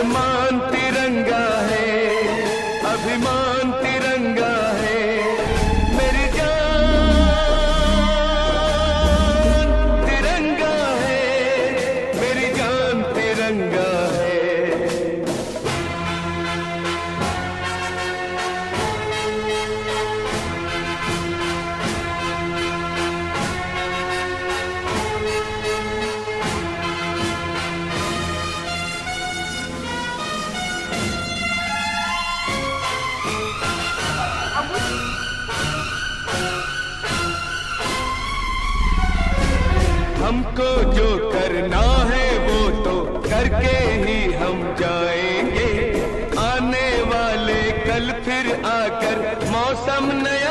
अरमान तिरंगा है, अभिमान तिरंगा है, मेरी जान तिरंगा है, मेरी जान तिरंगा है। हमको जो करना है वो तो करके ही हम जाएंगे, आने वाले कल फिर आकर मौसम नया